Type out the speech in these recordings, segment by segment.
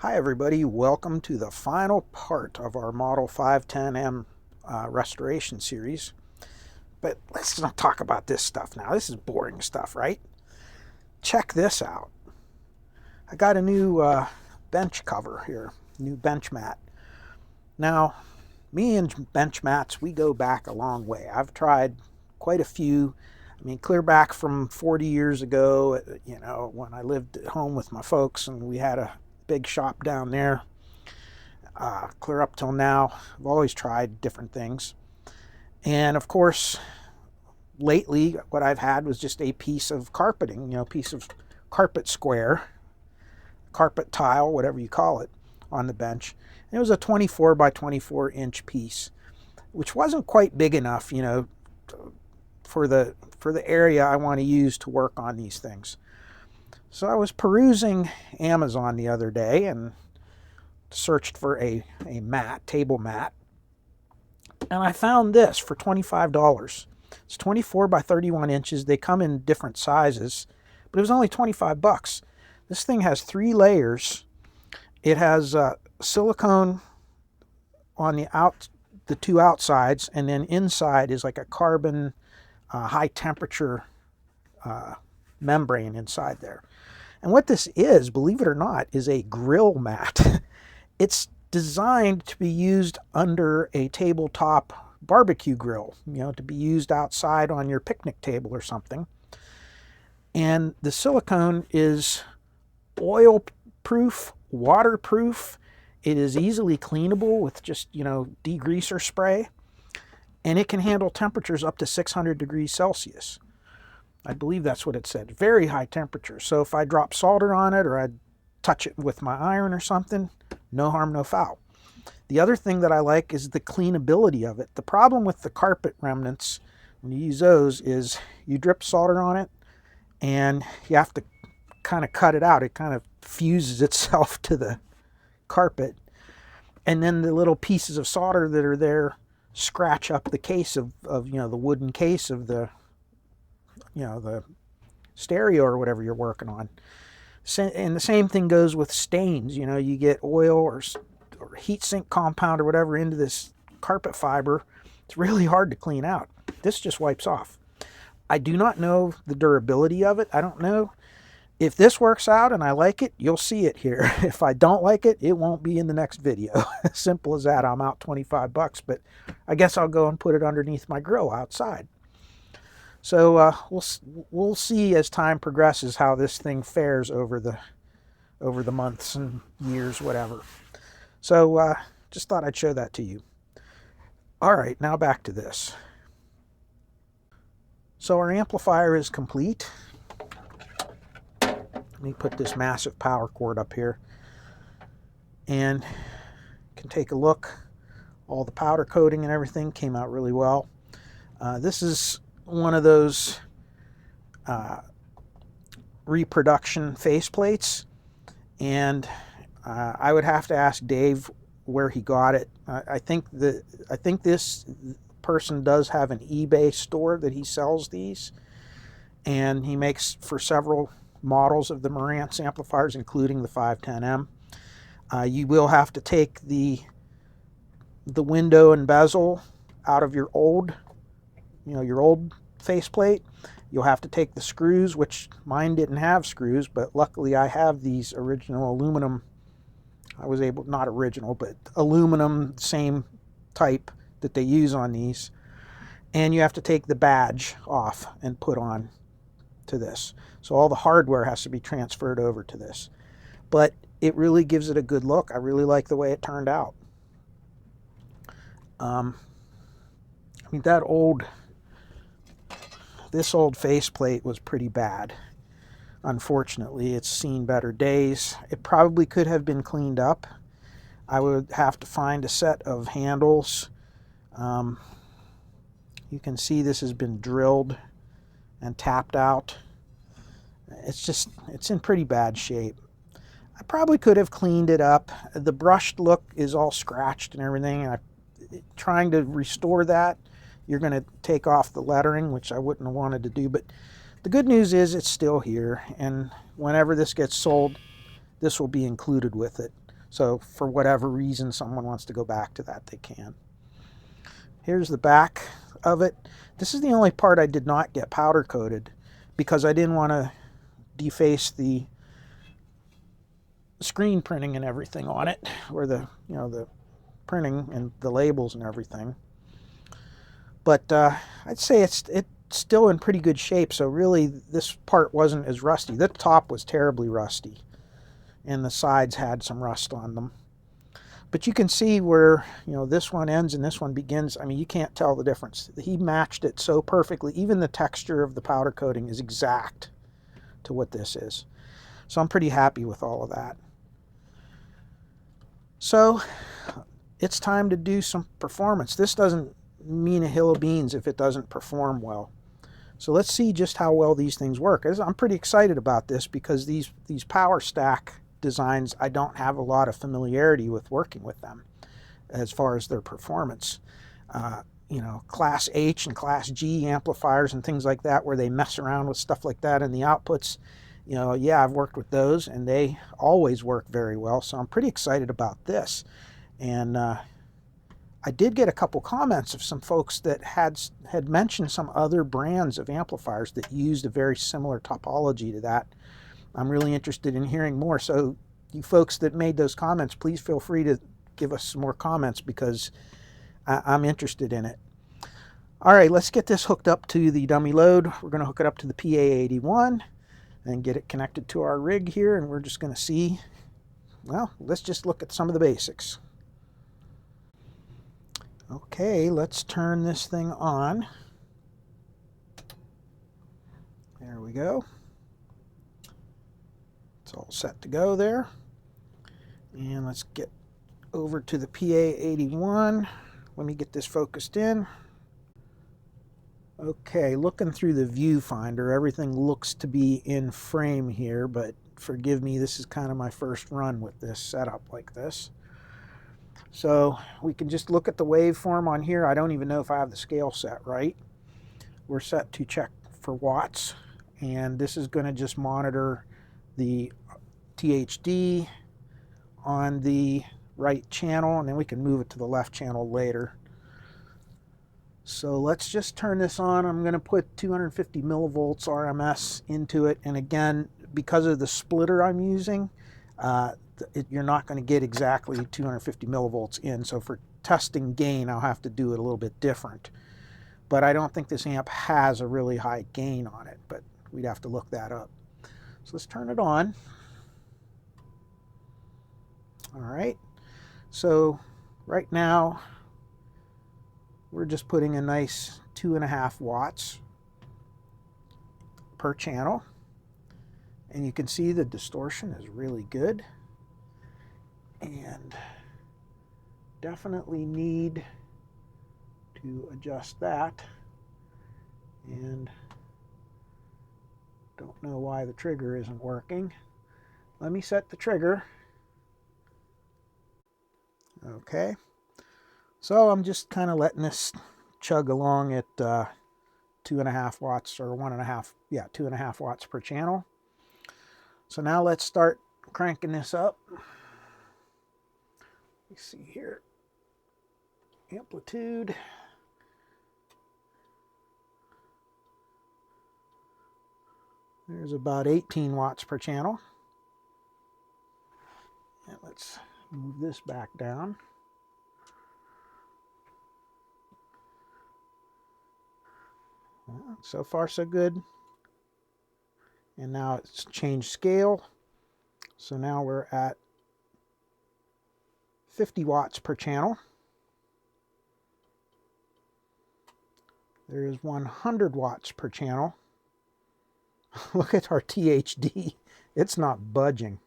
Hi everybody, welcome to the final part of our Model 510M restoration series. But let's not talk about this stuff now. This is boring stuff, right? Check this out. I got a new bench cover here, new bench mat. Now, me and bench mats, we go back a long way. I've tried quite a few. I mean, clear back from 40 years ago, when I lived at home with my folks and we had a big shop down there. Clear up till now, I've always tried different things. And of course, lately, what I've had was just a piece of carpeting, piece of carpet square, carpet tile, whatever you call it, on the bench. And it was a 24 by 24 inch piece, which wasn't quite big enough, for the area I want to use to work on these things. So I was perusing Amazon the other day and searched for a mat, table mat, and I found this for $25. It's 24 by 31 inches. They come in different sizes, but it was only 25 bucks. This thing has 3 layers. It has silicone on the 2 outsides, and then inside is like a carbon high temperature membrane inside there. And what this is, believe it or not, is a grill mat. It's designed to be used under a tabletop barbecue grill, to be used outside on your picnic table or something. And the silicone is oil proof, waterproof. It is easily cleanable with just, degreaser spray. And it can handle temperatures up to 600 degrees Celsius. I believe that's what it said. Very high temperature. So if I drop solder on it or I touch it with my iron or something, no harm, no foul. The other thing that I like is the cleanability of it. The problem with the carpet remnants, when you use those, is you drip solder on it and you have to kind of cut it out. It kind of fuses itself to the carpet. And then the little pieces of solder that are there scratch up the case of the wooden case of the the stereo or whatever you're working on. And the same thing goes with stains. You get oil or heat sink compound or whatever into this carpet fiber. It's really hard to clean out. This just wipes off. I do not know the durability of it. I don't know. If this works out and I like it, you'll see it here. If I don't like it, it won't be in the next video. Simple as that. I'm out 25 bucks, but I guess I'll go and put it underneath my grill outside. So we'll see as time progresses how this thing fares over the months and years, whatever. So just thought I'd show that to you. All right, now back to this. So our amplifier is complete. Let me put this massive power cord up here and you can take a look. All the powder coating and everything came out really well. This is one of those reproduction faceplates, and I would have to ask Dave where he got it. I think this person does have an eBay store that he sells these, and he makes for several models of the Marantz amplifiers, including the 510M. You will have to take the window and bezel out of your old faceplate. You'll have to take the screws, which mine didn't have screws, but luckily I have these original aluminum. I was able, not original, but aluminum, same type that they use on these. And you have to take the badge off and put on to this. So all the hardware has to be transferred over to this. But it really gives it a good look. I really like the way it turned out. This old faceplate was pretty bad. Unfortunately, it's seen better days. It probably could have been cleaned up. I would have to find a set of handles. You can see this has been drilled and tapped out. It's in pretty bad shape. I probably could have cleaned it up. The brushed look is all scratched and everything. Trying to restore that, you're going to take off the lettering, which I wouldn't have wanted to do. But the good news is it's still here, and whenever this gets sold, this will be included with it. So for whatever reason someone wants to go back to that, they can. Here's the back of it. This is the only part I did not get powder coated because I didn't want to deface the screen printing and everything on it, or the the printing and the labels and everything. But I'd say it's still in pretty good shape. So really, this part wasn't as rusty. The top was terribly rusty, and the sides had some rust on them. But you can see where this one ends and this one begins. I mean, you can't tell the difference. He matched it so perfectly. Even the texture of the powder coating is exact to what this is. So I'm pretty happy with all of that. So it's time to do some performance. This doesn't mean a hill of beans if it doesn't perform well. So let's see just how well these things work. I'm pretty excited about this because these power stack designs, I don't have a lot of familiarity with working with them as far as their performance. Class H and Class G amplifiers and things like that, where they mess around with stuff like that in the outputs. Yeah, I've worked with those and they always work very well. So I'm pretty excited about this. And I did get a couple comments of some folks that had mentioned some other brands of amplifiers that used a very similar topology to that. I'm really interested in hearing more. So you folks that made those comments, please feel free to give us some more comments because I'm interested in it. All right, let's get this hooked up to the dummy load. We're going to hook it up to the PA81 and get it connected to our rig here, and we're just going to see. Well, let's just look at some of the basics. Okay, let's turn this thing on. There we go. It's all set to go there. And let's get over to the PA81. Let me get this focused in. Okay, looking through the viewfinder, everything looks to be in frame here, but forgive me, this is kind of my first run with this setup like this. So we can just look at the waveform on here. I don't even know if I have the scale set right. We're set to check for watts, and this is going to just monitor the THD on the right channel, and then we can move it to the left channel later. So let's just turn this on. I'm going to put 250 millivolts RMS into it, and again, because of the splitter I'm using, you're not going to get exactly 250 millivolts in. So for testing gain, I'll have to do it a little bit different. But I don't think this amp has a really high gain on it, but we'd have to look that up. So let's turn it on. All right. So right now, we're just putting a nice 2.5 watts per channel. And you can see the distortion is really good. And definitely need to adjust that. And don't know why the trigger isn't working. Let me set the trigger. Okay. So I'm just kind of letting this chug along at 2.5 watts or 1.5, yeah, 2.5 watts per channel. So now let's start cranking this up. Let's see here. Amplitude. There's about 18 watts per channel. And let's move this back down. Well, so far so good. And now it's changed scale. So now we're at 50 watts per channel. There is 100 watts per channel. Look at our THD. It's not budging.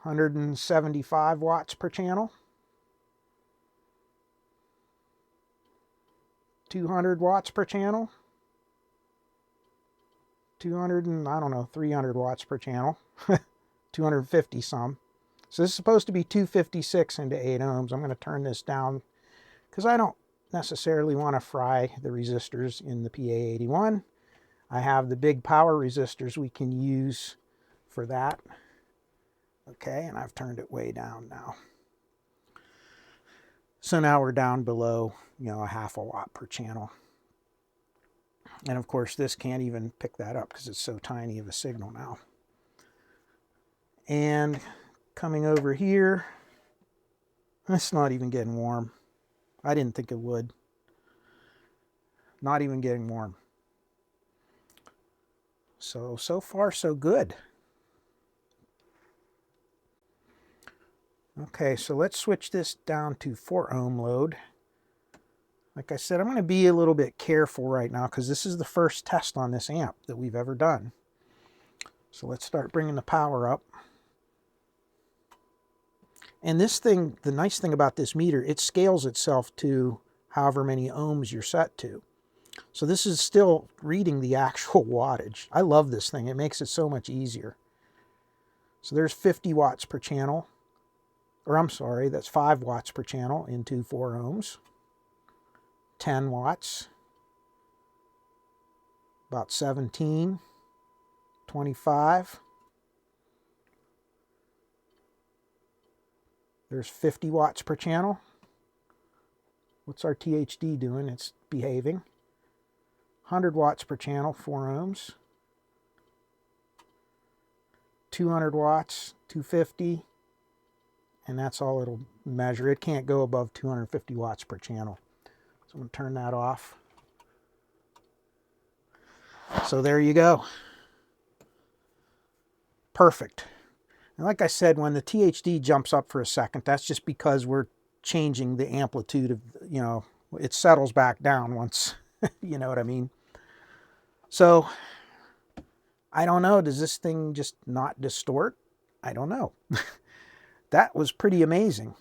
175 watts per channel. 200 watts per channel. 200 and, I don't know, 300 watts per channel. 250 some. So this is supposed to be 256 into 8 ohms. I'm going to turn this down because I don't necessarily want to fry the resistors in the PA81. I have the big power resistors we can use for that. Okay, and I've turned it way down now. So now we're down below, you know, a 1/2 watt per channel. And of course this can't even pick that up because it's so tiny of a signal now. And coming over here, it's not even getting warm. I didn't think it would. Not even getting warm. So far so good. Okay, so let's switch this down to 4 ohm load. Like I said, I'm going to be a little bit careful right now because this is the first test on this amp that we've ever done. So let's start bringing the power up. And this thing, the nice thing about this meter, it scales itself to however many ohms you're set to. So this is still reading the actual wattage. I love this thing. It makes it so much easier. So there's 50 watts per channel. Or I'm sorry, that's 5 watts per channel into 4 ohms. 10 watts. About 17. 25. There's 50 watts per channel. What's our THD doing? It's behaving. 100 watts per channel, 4 ohms. 200 watts, 250. And that's all it'll measure. It can't go above 250 watts per channel. So I'm going to turn that off. So there you go. Perfect. And like I said, when the THD jumps up for a second, that's just because we're changing the amplitude of, you know, it settles back down once, you know what I mean? So, I don't know, does this thing just not distort? I don't know. That was pretty amazing.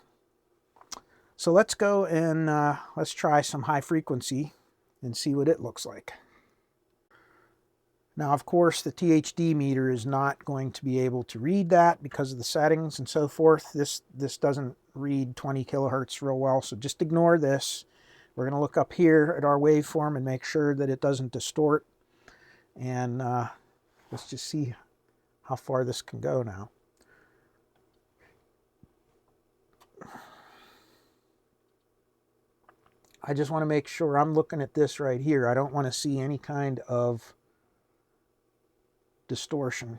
So let's go and let's try some high frequency and see what it looks like. Now, of course, the THD meter is not going to be able to read that because of the settings and so forth. This doesn't read 20 kilohertz real well, so just ignore this. We're going to look up here at our waveform and make sure that it doesn't distort. And let's just see how far this can go now. I just want to make sure I'm looking at this right here. I don't want to see any kind of distortion.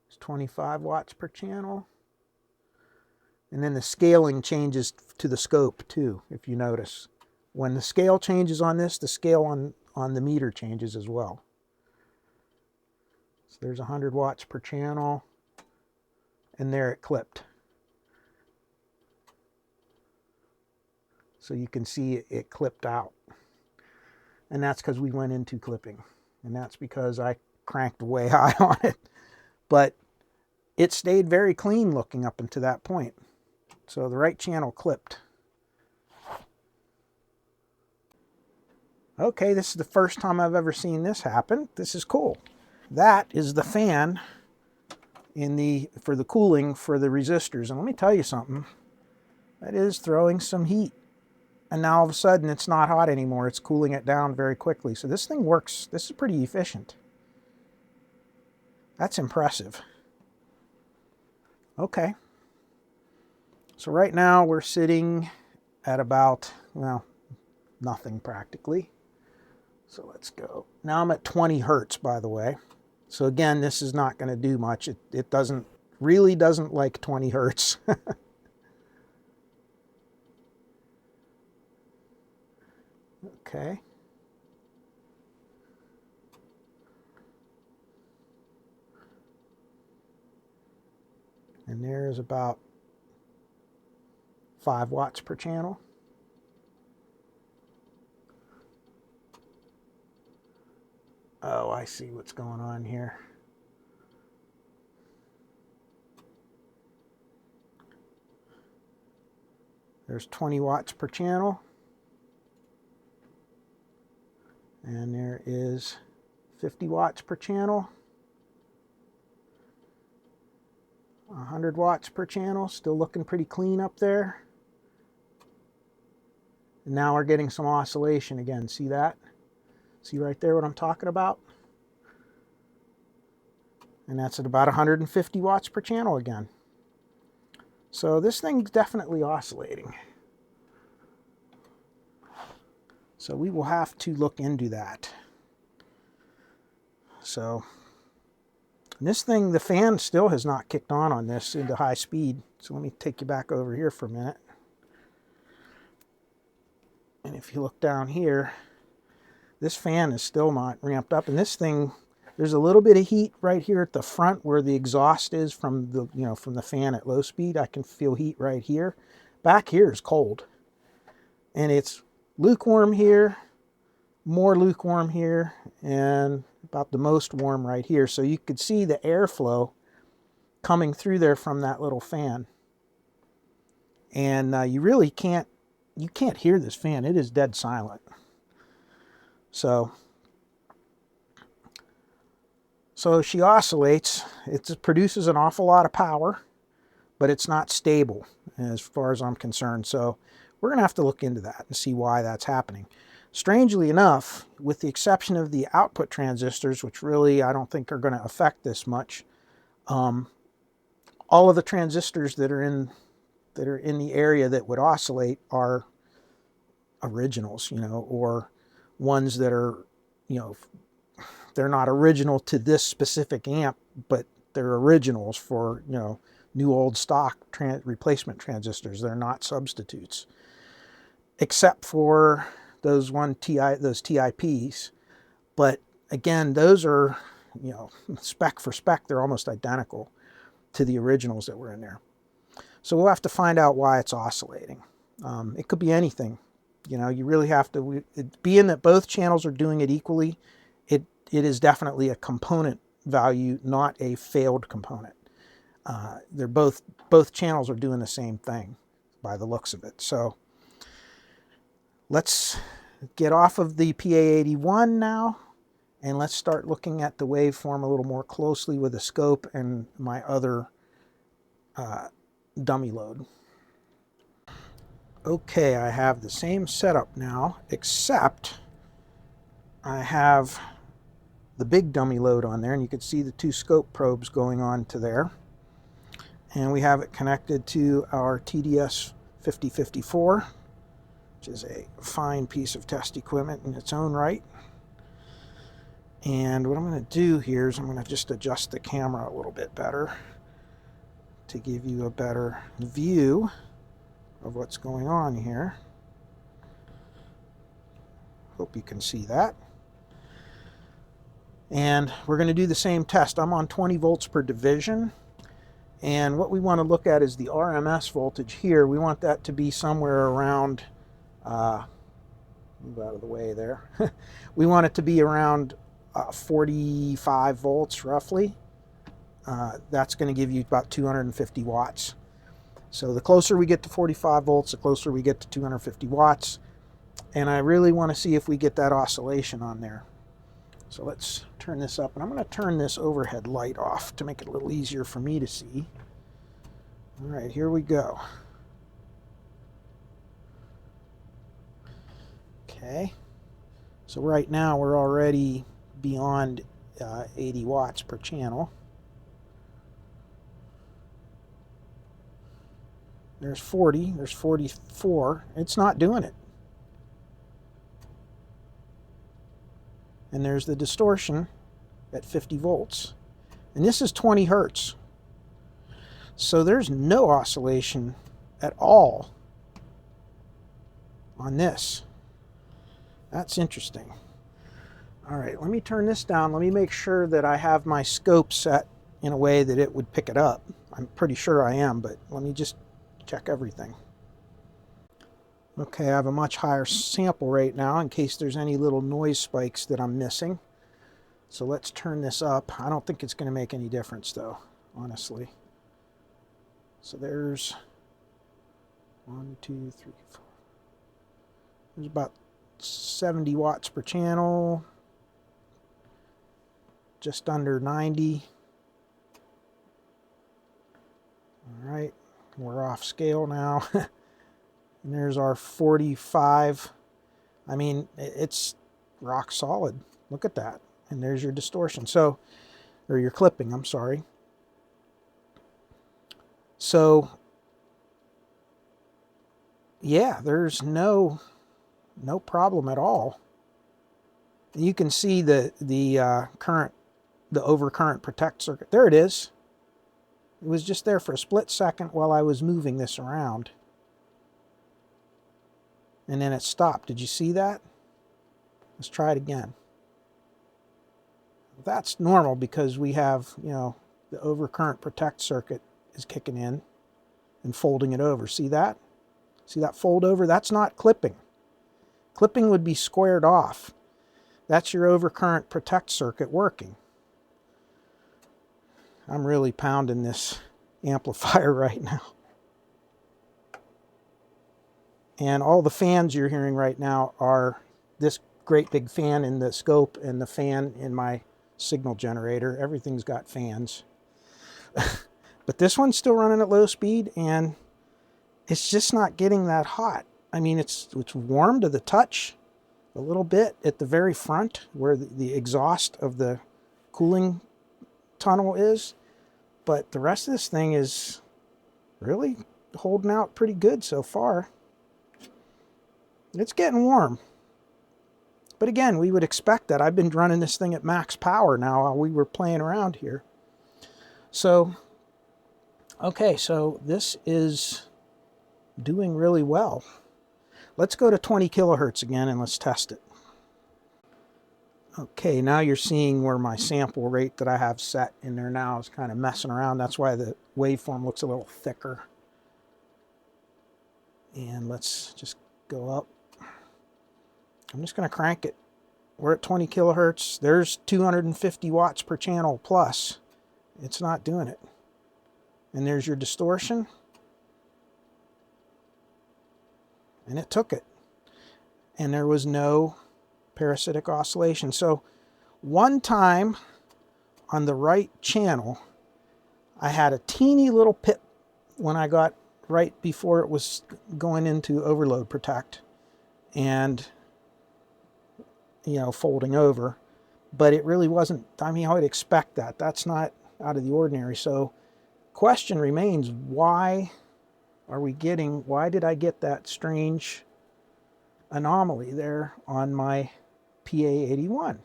It's 25 watts per channel. And then the scaling changes to the scope too, if you notice. When the scale changes on this, the scale on the meter changes as well. So there's 100 watts per channel. And there it clipped. So you can see it clipped out. And that's because we went into clipping. And that's because I cranked way high on it. But it stayed very clean looking up until that point. So the right channel clipped. Okay, this is the first time I've ever seen this happen. This is cool. That is the fan for the cooling for the resistors. And let me tell you something. That is throwing some heat. And now all of a sudden it's not hot anymore. It's cooling it down very quickly. So this thing works. This is pretty efficient. That's impressive. Okay. So right now we're sitting at about, well, nothing practically. So let's go. Now I'm at 20 hertz, by the way. So again, this is not going to do much. It really doesn't like 20 hertz. Okay. And there's about 5 watts per channel. Oh, I see what's going on here. There's 20 watts per channel. And there is 50 watts per channel. 100 watts per channel, still looking pretty clean up there. And now we're getting some oscillation again, see that? See right there what I'm talking about? And that's at about 150 watts per channel again. So this thing's definitely oscillating. So we will have to look into that. So this thing, the fan still has not kicked on this into high speed. So let me take you back over here for a minute. And if you look down here, this fan is still not ramped up. And this thing, there's a little bit of heat right here at the front where the exhaust is from the, from the fan at low speed. I can feel heat right here. Back here is cold. And it's lukewarm here, more lukewarm here, and about the most warm right here. So you could see the airflow coming through there from that little fan. And you really can't hear this fan. It is dead silent. So she oscillates. It produces an awful lot of power, but it's not stable as far as I'm concerned. So we're going to have to look into that and see why that's happening. Strangely enough, with the exception of the output transistors, which really I don't think are going to affect this much, all of the transistors that are in the area that would oscillate are originals, or ones that are, they're not original to this specific amp, but they're originals for, new old stock replacement transistors. They're not substitutes, except for those TIPs. But again, those are, spec for spec, they're almost identical to the originals that were in there. So we'll have to find out why it's oscillating. It could be anything. You really have to, being that both channels are doing it equally, it is definitely a component value, not a failed component. They're both channels are doing the same thing by the looks of it. So let's get off of the PA81 now, and let's start looking at the waveform a little more closely with a scope and my other dummy load. Okay, I have the same setup now, except I have the big dummy load on there, and you can see the two scope probes going on to there. And we have it connected to our TDS 5054, which is a fine piece of test equipment in its own right. And what I'm going to do here is I'm going to just adjust the camera a little bit better to give you a better view of what's going on here. Hope you can see that. And we're going to do the same test. I'm on 20 volts per division. And what we want to look at is the RMS voltage here. We want that to be somewhere around, move out of the way there. We want it to be around 45 volts roughly. That's going to give you about 250 watts. So the closer we get to 45 volts, the closer we get to 250 watts. And I really want to see if we get that oscillation on there. So let's turn this up. And I'm going to turn this overhead light off to make it a little easier for me to see. All right, here we go. Okay. So right now we're already beyond 80 watts per channel. There's 40, there's 44. It's not doing it. And there's the distortion at 50 volts. And this is 20 hertz. So there's no oscillation at all on this. That's interesting. All right, let me turn this down. Let me make sure that I have my scope set in a way that it would pick it up. I'm pretty sure I am, but let me just check everything. Okay, I have a much higher sample rate now in case there's any little noise spikes that I'm missing. So let's turn this up. I don't think it's going to make any difference though, honestly. So there's 1, 2, 3, 4. There's about 70 watts per channel. Just under 90. All right. We're off scale now. And there's our 45. I mean, it's rock solid. Look at that. And there's your distortion. So, or your clipping, I'm sorry. So, yeah, there's no problem at all. You can see the overcurrent protect circuit. There it is. It was just there for a split second while I was moving this around. And then it stopped. Did you see that? Let's try it again. That's normal because we have, the overcurrent protect circuit is kicking in and folding it over. See that? See that fold over? That's not clipping. Clipping would be squared off. That's your overcurrent protect circuit working. I'm really pounding this amplifier right now. And all the fans you're hearing right now are this great big fan in the scope and the fan in my signal generator. Everything's got fans. But this one's still running at low speed, and it's just not getting that hot. I mean, it's warm to the touch a little bit at the very front where the exhaust of the cooling tunnel is, but the rest of this thing is really holding out pretty good so far. It's getting warm. But again, we would expect that. I've been running this thing at max power now while we were playing around here. So, okay, so this is doing really well. Let's go to 20 kilohertz again and let's test it. Okay, now you're seeing where my sample rate that I have set in there now is kind of messing around. That's why the waveform looks a little thicker. And let's just go up. I'm just going to crank it. We're at 20 kilohertz. There's 250 watts per channel plus. It's not doing it. And there's your distortion. And it took it. And there was no parasitic oscillation. So one time on the right channel, I had a teeny little pip when I got right before it was going into overload protect. And folding over, but it really wasn't. I mean, I would expect that. That's not out of the ordinary. So question remains, why did I get that strange anomaly there on my PA81?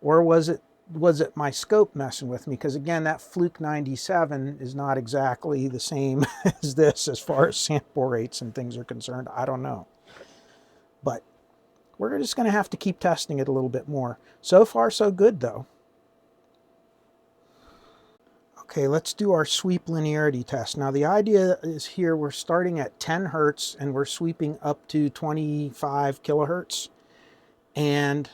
Or was it my scope messing with me? Because again, that Fluke 97 is not exactly the same as this as far as sample rates and things are concerned. I don't know. But we're just going to have to keep testing it a little bit more. So far, so good, though. Okay, let's do our sweep linearity test. Now, the idea is here we're starting at 10 hertz and we're sweeping up to 25 kilohertz. And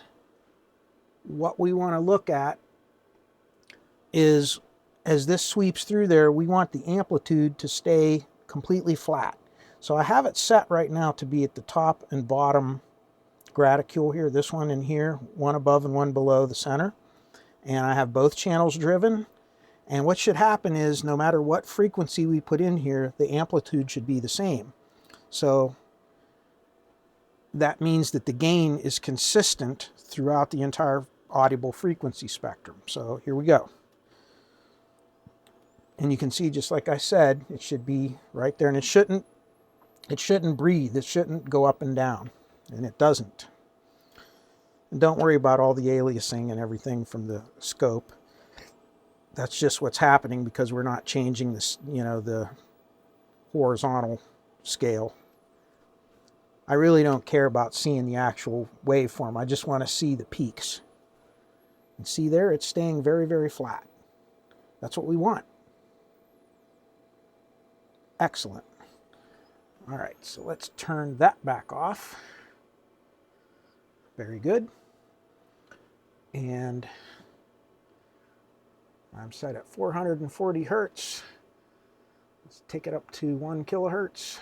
what we want to look at is, as this sweeps through there, we want the amplitude to stay completely flat. So I have it set right now to be at the top and bottom graticule here, this one in here, one above and one below the center. And I have both channels driven. And what should happen is no matter what frequency we put in here, the amplitude should be the same. So that means that the gain is consistent throughout the entire audible frequency spectrum. So here we go. And you can see, just like I said, it should be right there. And it shouldn't breathe. It shouldn't go up and down. And it doesn't. And don't worry about all the aliasing and everything from the scope. That's just what's happening because we're not changing this, the horizontal scale. I really don't care about seeing the actual waveform. I just want to see the peaks. And see there, it's staying very, very flat. That's what we want. Excellent. All right, so let's turn that back off. Very good. And I'm set at 440 hertz. Let's take it up to 1 kilohertz.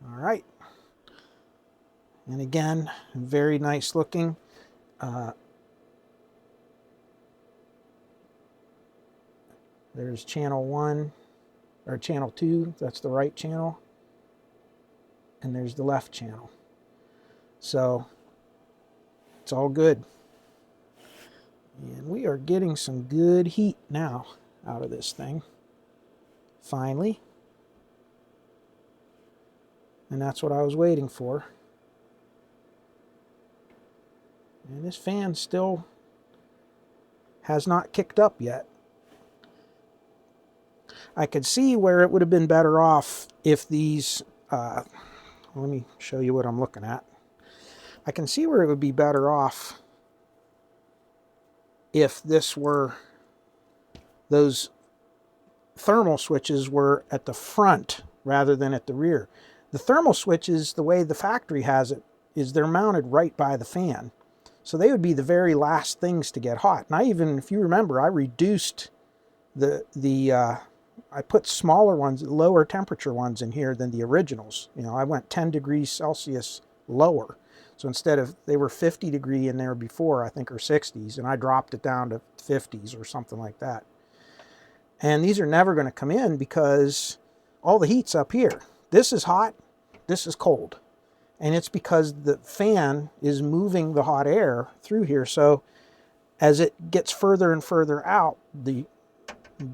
All right. And again, very nice looking. There's channel 1, or channel 2, that's the right channel. And there's the left channel. So It's all good. And we are getting some good heat now out of this thing. Finally. And that's what I was waiting for. And this fan still has not kicked up yet. I could see where it would have been better off if these, let me show you what I'm looking at. I can see where it would be better off if this were, those thermal switches were at the front rather than at the rear. The thermal switches, the way the factory has it, is they're mounted right by the fan. So they would be the very last things to get hot. And I even, if you remember, I reduced I put smaller ones, lower temperature ones in here than the originals. You know, I went 10 degrees Celsius lower. So instead of, they were 50 degree in there before, I think, or 60s, and I dropped it down to 50s or something like that. And these are never going to come in because all the heat's up here. This is hot, this is cold. And it's because the fan is moving the hot air through here. So as it gets further and further out, the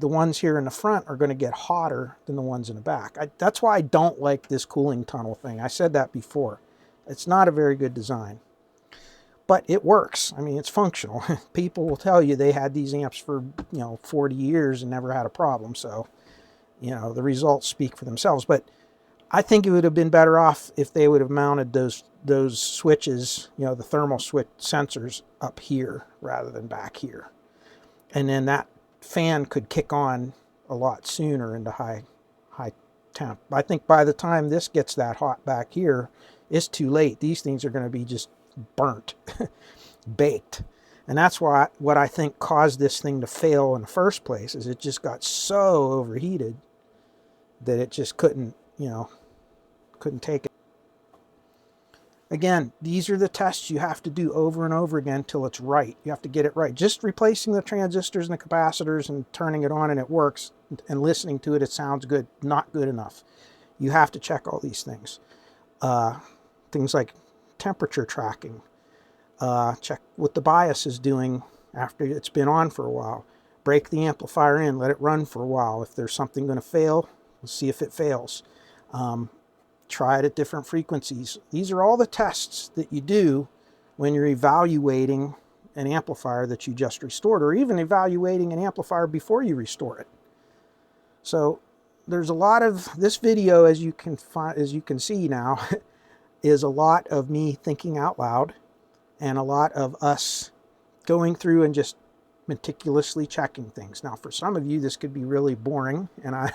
ones here in the front are going to get hotter than the ones in the back. That's why I don't like this cooling tunnel thing. I said that before. It's not a very good design. But it works. I mean, it's functional. People will tell you they had these amps for, 40 years and never had a problem. So, the results speak for themselves. But I think it would have been better off if they would have mounted those switches, the thermal switch sensors up here rather than back here. And then that fan could kick on a lot sooner into high temp. I think by the time this gets that hot back here, it's too late. These things are going to be just burnt, baked. And that's what I think caused this thing to fail in the first place, is it just got so overheated that it just couldn't take it. Again, these are the tests you have to do over and over again till it's right. You have to get it right. Just replacing the transistors and the capacitors and turning it on and it works, and listening to it, it sounds good. Not good enough. You have to check all these things. Things like temperature tracking. Check what the bias is doing after it's been on for a while. Break the amplifier in, let it run for a while. If there's something going to fail, we'll see if it fails. Try it at different frequencies. These are all the tests that you do when you're evaluating an amplifier that you just restored, or even evaluating an amplifier before you restore it. So there's a lot of this video, as you can see now, is a lot of me thinking out loud, and a lot of us going through and just meticulously checking things. Now, for some of you, this could be really boring, and I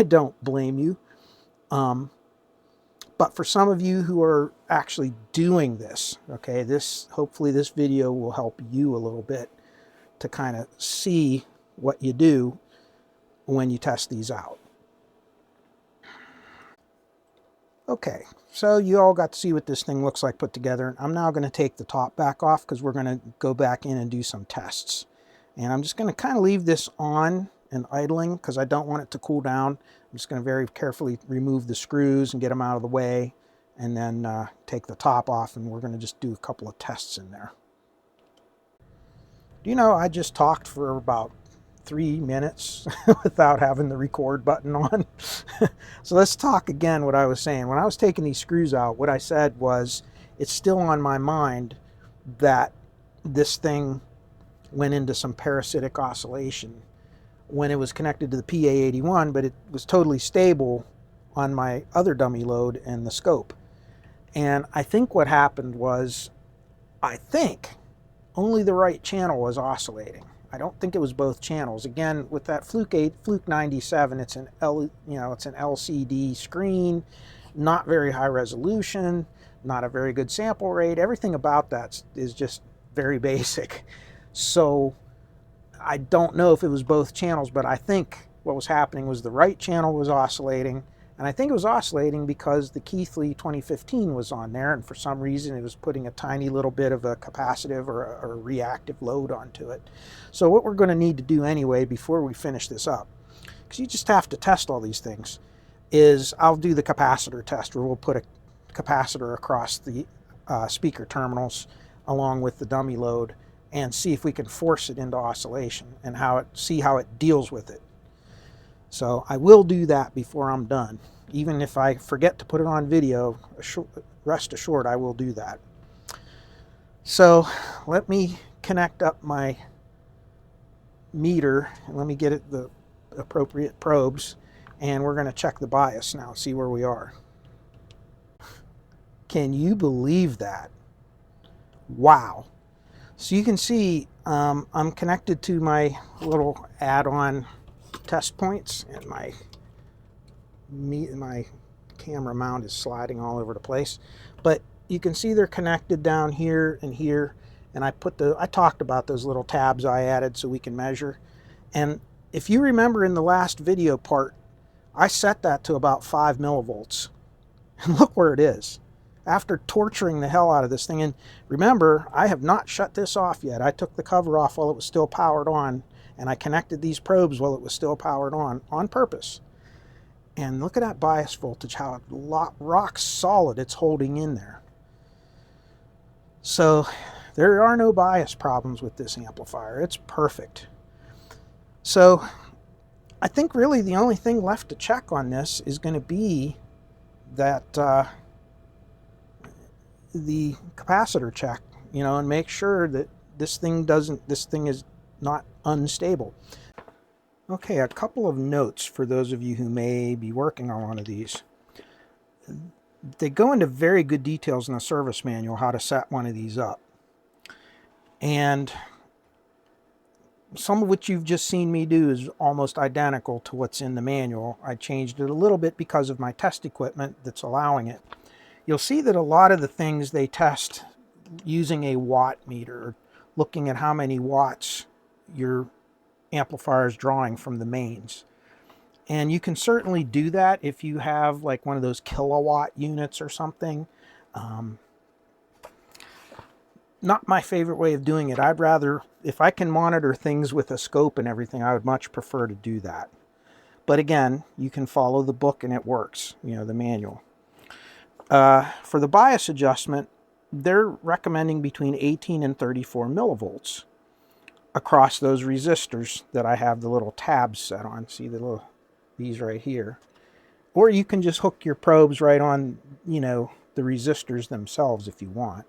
don't blame you. But for some of you who are actually doing this, okay, hopefully this video will help you a little bit to kind of see what you do when you test these out. Okay, so you all got to see what this thing looks like put together. I'm now going to take the top back off because we're going to go back in and do some tests. And I'm just going to kind of leave this on and idling because I don't want it to cool down. I'm just going to very carefully remove the screws and get them out of the way, and then take the top off, and we're going to just do a couple of tests in there. Do you know I just talked for about 3 minutes without having the record button on? So let's talk again what I was saying. When I was taking these screws out, what I said was it's still on my mind that this thing went into some parasitic oscillation when it was connected to the PA81, but it was totally stable on my other dummy load and the scope. And I think what happened was, only the right channel was oscillating. I don't think it was both channels. Again, with that Fluke 97, it's an LCD screen, not very high resolution, not a very good sample rate. Everything about that is just very basic. So I don't know if it was both channels, but I think what was happening was the right channel was oscillating, and I think it was oscillating because the Keithley 2015 was on there, and for some reason it was putting a tiny little bit of a capacitive or a reactive load onto it. So what we're going to need to do anyway before we finish this up, because you just have to test all these things, is I'll do the capacitor test, where we'll put a capacitor across the speaker terminals along with the dummy load and see if we can force it into oscillation and see how it deals with it. So I will do that before I'm done. Even if I forget to put it on video, rest assured I will do that. So let me connect up my meter and let me get it the appropriate probes, and we're going to check the bias now, see where we are. Can you believe that? Wow. So you can see I'm connected to my little add-on test points, and my camera mount is sliding all over the place, but you can see they're connected down here and here, and I talked about those little tabs I added so we can measure. And if you remember in the last video part, I set that to about 5 millivolts, and look where it is after torturing the hell out of this thing. And remember, I have not shut this off yet. I took the cover off while it was still powered on, and I connected these probes while it was still powered on purpose. And look at that bias voltage, how rock solid it's holding in there. So there are no bias problems with this amplifier. It's perfect. So I think really the only thing left to check on this is going to be that the capacitor check, and make sure that this thing is not unstable. Okay, a couple of notes for those of you who may be working on one of these. They go into very good details in the service manual how to set one of these up. And some of what you've just seen me do is almost identical to what's in the manual. I changed it a little bit because of my test equipment that's allowing it. You'll see that a lot of the things they test using a watt meter, looking at how many watts your amplifier is drawing from the mains. And you can certainly do that if you have like one of those kilowatt units or something. Not my favorite way of doing it. I'd rather, if I can monitor things with a scope and everything, I would much prefer to do that. But again, you can follow the book and it works, the manual. For the bias adjustment, they're recommending between 18 and 34 millivolts across those resistors that I have the little tabs set on. See these right here. Or you can just hook your probes right on, the resistors themselves if you want.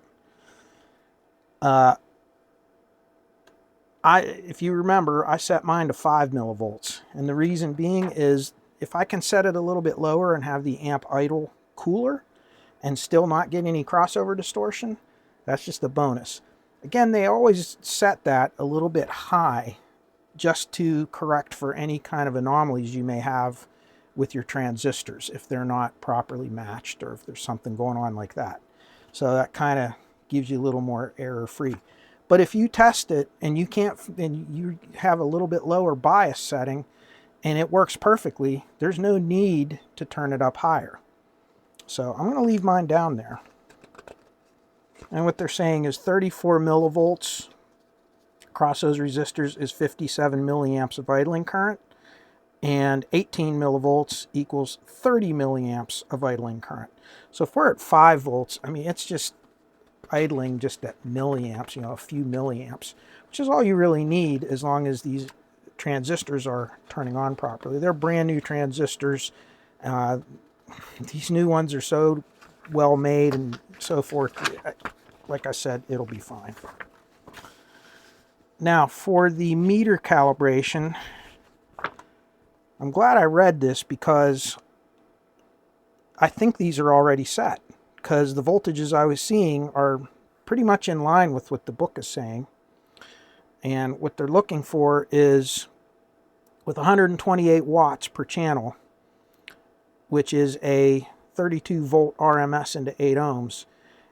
If you remember, I set mine to 5 millivolts. And the reason being is if I can set it a little bit lower and have the amp idle cooler and still not get any crossover distortion, that's just a bonus. Again, they always set that a little bit high just to correct for any kind of anomalies you may have with your transistors if they're not properly matched or if there's something going on like that. So that kind of gives you a little more error-free. But if you test it and you have a little bit lower bias setting and it works perfectly, there's no need to turn it up higher. So I'm going to leave mine down there. And what they're saying is 34 millivolts across those resistors is 57 milliamps of idling current, and 18 millivolts equals 30 milliamps of idling current. So if we're at 5 volts, it's just idling just at milliamps, a few milliamps, which is all you really need as long as these transistors are turning on properly. They're brand new transistors. These new ones are so well made and so forth. Like I said, it'll be fine. Now for the meter calibration, I'm glad I read this because I think these are already set, because the voltages I was seeing are pretty much in line with what the book is saying. And what they're looking for is with 128 watts per channel, which is a 32 volt RMS into 8 ohms,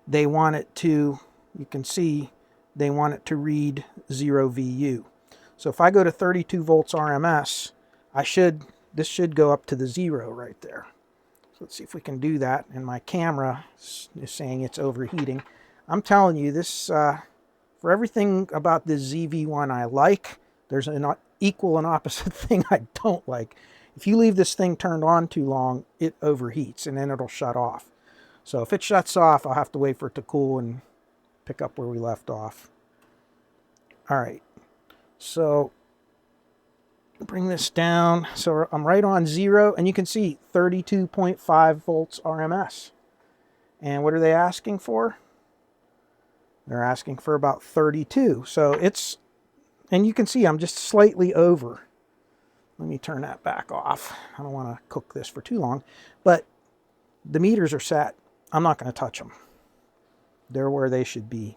they want it to, you can see, they want it to read 0 VU. So if I go to 32 volts RMS, this should go up to the 0 right there. So let's see if we can do that. And my camera is saying it's overheating. I'm telling you, this, for everything about this ZV1 I like, there's an equal and opposite thing I don't like. If you leave this thing turned on too long, it overheats and then it'll shut off. So if it shuts off, I'll have to wait for it to cool and pick up where we left off. All right, so bring this down. So I'm right on 0, and you can see 32.5 volts RMS. And what are they asking for? They're asking for about 32. So it's, and you can see I'm just slightly over. Let me turn that back off. I don't want to cook this for too long, but the meters are set. I'm not going to touch them. They're where they should be.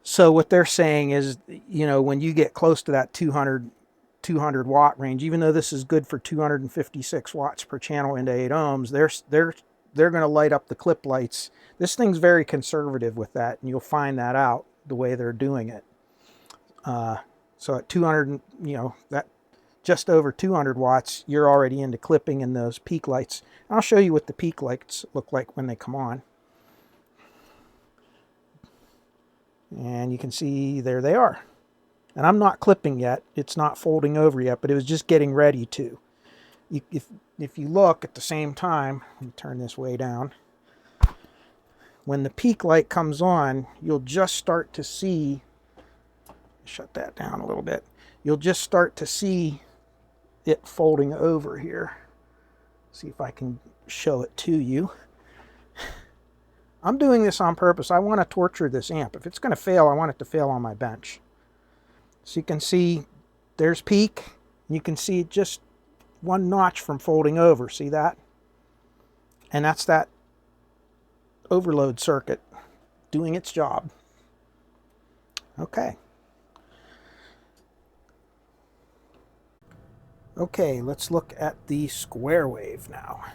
So what they're saying is, you know, when you get close to that 200 watt range, even though this is good for 256 watts per channel into 8 ohms, they're going to light up the clip lights. This thing's very conservative with that, and you'll find that out the way they're doing it. So at 200, you know, that just over 200 watts, you're already into clipping in those peak lights. I'll show you what the peak lights look like when they come on. And you can see there they are. And I'm not clipping yet. It's not folding over yet, but it was just getting ready to. If you look at the same time, let me turn this way down. When the peak light comes on, you'll just start to see, shut that down a little bit. You'll just start to see it folding over here. See if I can show it to you. I'm doing this on purpose. I want to torture this amp. If it's going to fail, I want it to fail on my bench. So you can see there's peak. You can see just one notch from folding over. See that? And that's that overload circuit doing its job. Okay. Okay, let's look at the square wave now.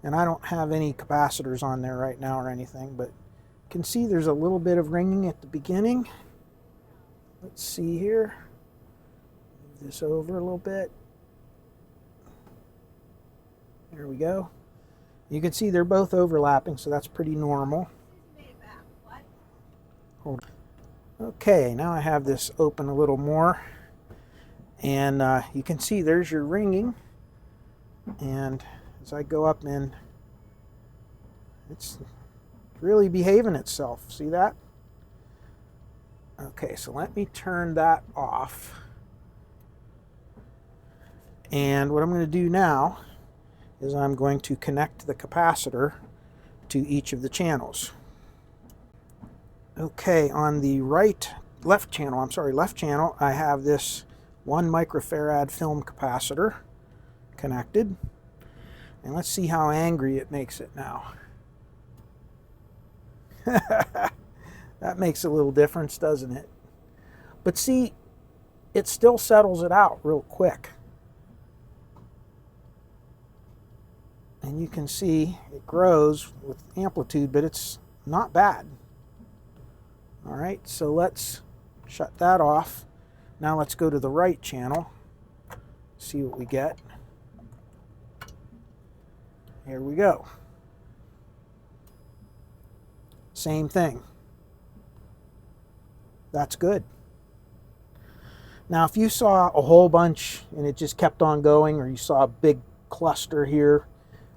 And I don't have any capacitors on there right now or anything, but you can see there's a little bit of ringing at the beginning. Let's see here. Move this over a little bit. There we go. You can see they're both overlapping, so that's pretty normal. Hold on. Okay, now I have this open a little more. And you can see there's your ringing. And as I go up in, it's really behaving itself. See that? Okay, so let me turn that off. And what I'm going to do now is I'm going to connect the capacitor to each of the channels. Okay, on the left channel, I have this 1 microfarad film capacitor connected. And let's see how angry it makes it now. That makes a little difference, doesn't it? But see, it still settles it out real quick. And you can see it grows with amplitude, but it's not bad. All right, so let's shut that off. Now let's go to the right channel, see what we get. Here we go. Same thing. That's good. Now if you saw a whole bunch and it just kept on going, or you saw a big cluster here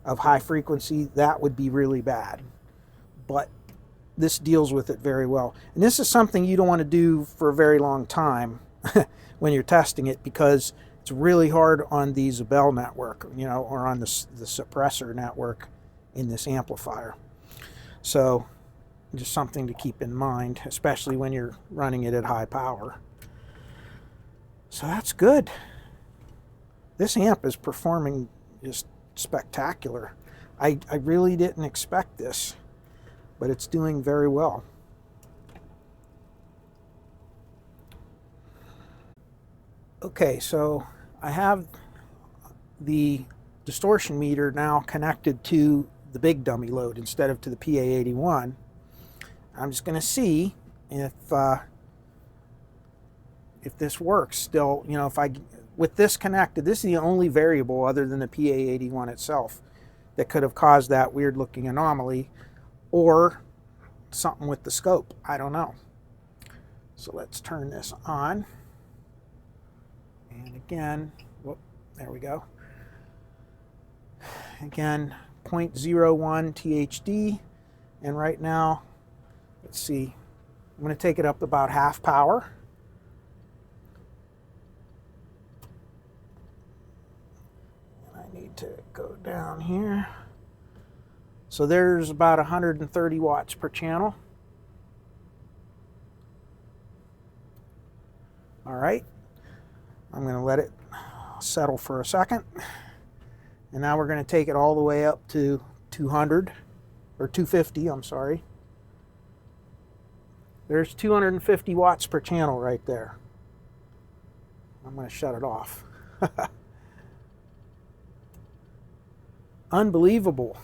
of high frequency, that would be really bad. But this deals with it very well. And this is something you don't want to do for a very long time when you're testing it, because it's really hard on the Isabel network, you know, or on the suppressor network in this amplifier. So just something to keep in mind, especially when you're running it at high power. So that's good. This amp is performing just spectacular. I really didn't expect this, but it's doing very well. Okay, so I have the distortion meter now connected to the big dummy load instead of to the PA81. I'm just going to see if this works still. You know, with this connected, this is the only variable other than the PA81 itself that could have caused that weird looking anomaly, or something with the scope. I don't know. So let's turn this on. And again, whoop, there we go. Again, 0.01 THD. And right now Let's see. I'm going to take it up about half power. And I need to go down here. So there's about 130 watts per channel. All right. I'm going to let it settle for a second. And now we're going to take it all the way up to 200, or 250, I'm sorry. There's 250 watts per channel right there. I'm going to shut it off. Unbelievable.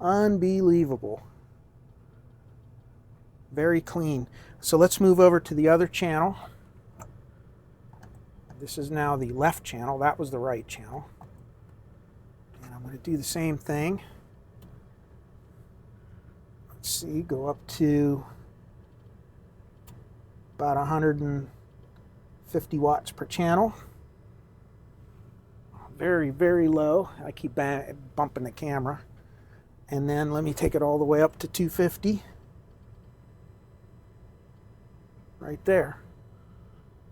Unbelievable. Very clean. So let's move over to the other channel. This is now the left channel. That was the right channel. And I'm going to do the same thing. Let's see, go up to about 150 watts per channel. Very, very low. I keep bumping the camera. And then let me take it all the way up to 250. Right there.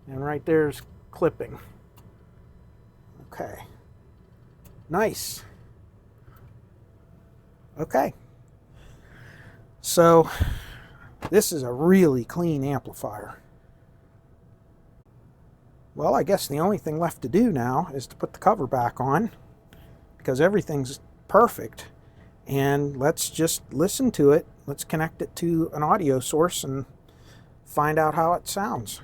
And right there's clipping. Okay. Nice. Okay. So this is a really clean amplifier. Well, I guess the only thing left to do now is to put the cover back on, because everything's perfect. And let's just listen to it. Let's connect it to an audio source and find out how it sounds.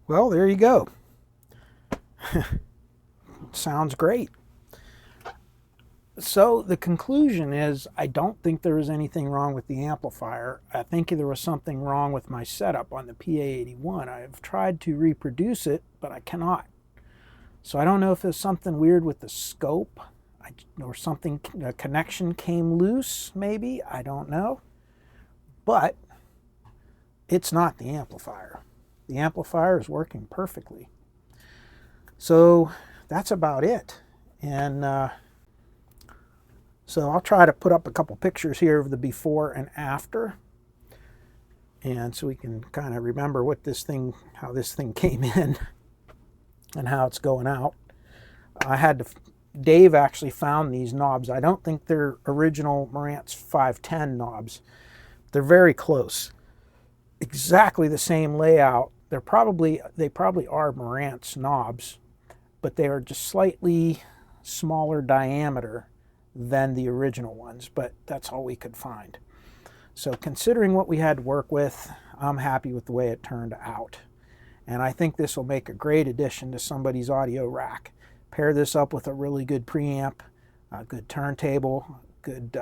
Well, there you go. Sounds great. So the conclusion is, I don't think there is anything wrong with the amplifier. I think there was something wrong with my setup on the PA81. I've tried to reproduce it, but I cannot. So I don't know if there's something weird with the scope, or something, a connection came loose, maybe. I don't know. But it's not the amplifier. The amplifier is working perfectly. So that's about it. And so I'll try to put up a couple pictures here of the before and after. And so we can kind of remember what this thing, how this thing came in and how it's going out. Dave actually found these knobs. I don't think they're original Marantz 510 knobs. They're very close. Exactly the same layout. They probably are Marantz knobs, but they are just slightly smaller diameter than the original ones, but that's all we could find. So considering what we had to work with, I'm happy with the way it turned out. And I think this will make a great addition to somebody's audio rack. Pair this up with a really good preamp, a good turntable, good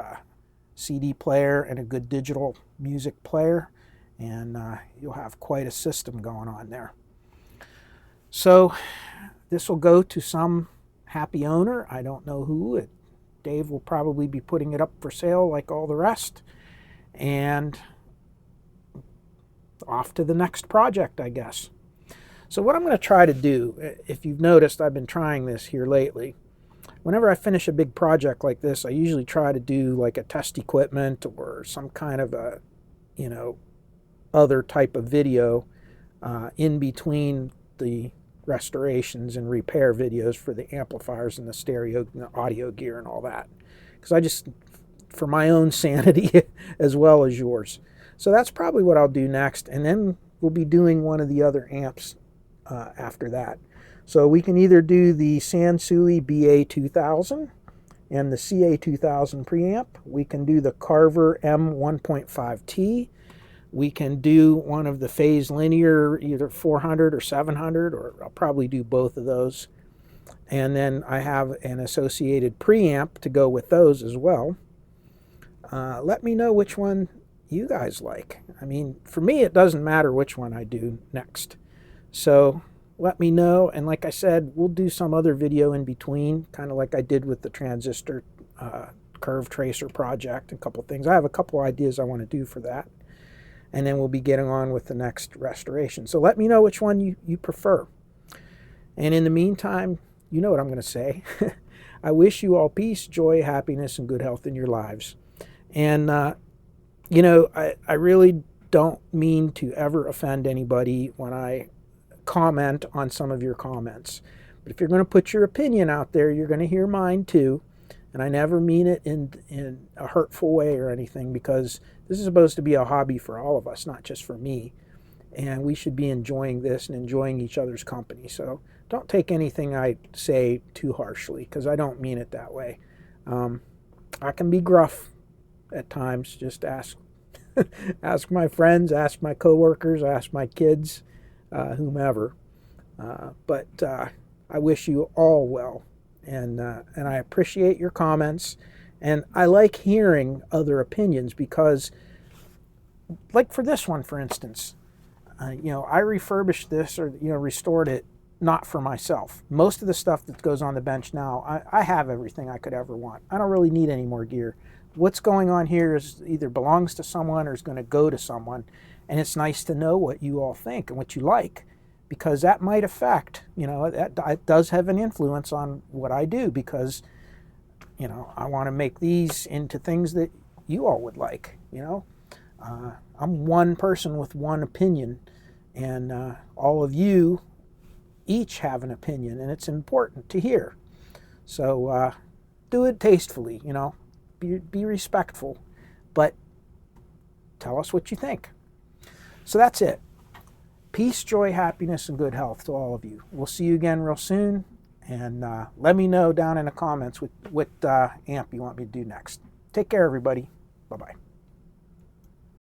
CD player, and a good digital music player. And you'll have quite a system going on there. So this will go to some happy owner. I don't know who. Dave will probably be putting it up for sale like all the rest. And off to the next project, I guess. So what I'm going to try to do, if you've noticed, I've been trying this here lately. Whenever I finish a big project like this, I usually try to do like a test equipment or some kind of a, other type of video in between the restorations and repair videos for the amplifiers and the stereo and the audio gear and all that. Because for my own sanity as well as yours. So that's probably what I'll do next. And then we'll be doing one of the other amps after that. So we can either do the Sansui BA2000, and the CA2000 preamp. We can do the Carver M1.5T. We can do one of the phase linear, either 400 or 700, or I'll probably do both of those. And then I have an associated preamp to go with those as well. Let me know which one you guys like. I mean, for me, it doesn't matter which one I do next. So let me know. And like I said, we'll do some other video in between, kind of like I did with the transistor curve tracer project, and a couple things. I have a couple ideas I want to do for that. And then we'll be getting on with the next restoration. So let me know which one you prefer. And in the meantime, you know what I'm going to say. I wish you all peace, joy, happiness, and good health in your lives. And, you know, I really don't mean to ever offend anybody when I comment on some of your comments. But if you're going to put your opinion out there, you're going to hear mine too. And I never mean it in a hurtful way or anything, because this is supposed to be a hobby for all of us, not just for me. And we should be enjoying this and enjoying each other's company. So don't take anything I say too harshly, because I don't mean it that way. I can be gruff at times. Just ask ask my friends, ask my coworkers, ask my kids, whomever. But I wish you all well. And I appreciate your comments, and I like hearing other opinions, because, like for this one, for instance, you know, I refurbished this, or restored it, not for myself. Most of the stuff that goes on the bench now, I have everything I could ever want. I don't really need any more gear. What's going on here is either belongs to someone or is going to go to someone, and it's nice to know what you all think and what you like, because that might affect, that does have an influence on what I do, because, I want to make these into things that you all would like, I'm one person with one opinion, and all of you each have an opinion, and it's important to hear. So do it tastefully, be respectful, but tell us what you think. So that's it. Peace, joy, happiness, and good health to all of you. We'll see you again real soon. And let me know down in the comments what amp you want me to do next. Take care, everybody. Bye-bye.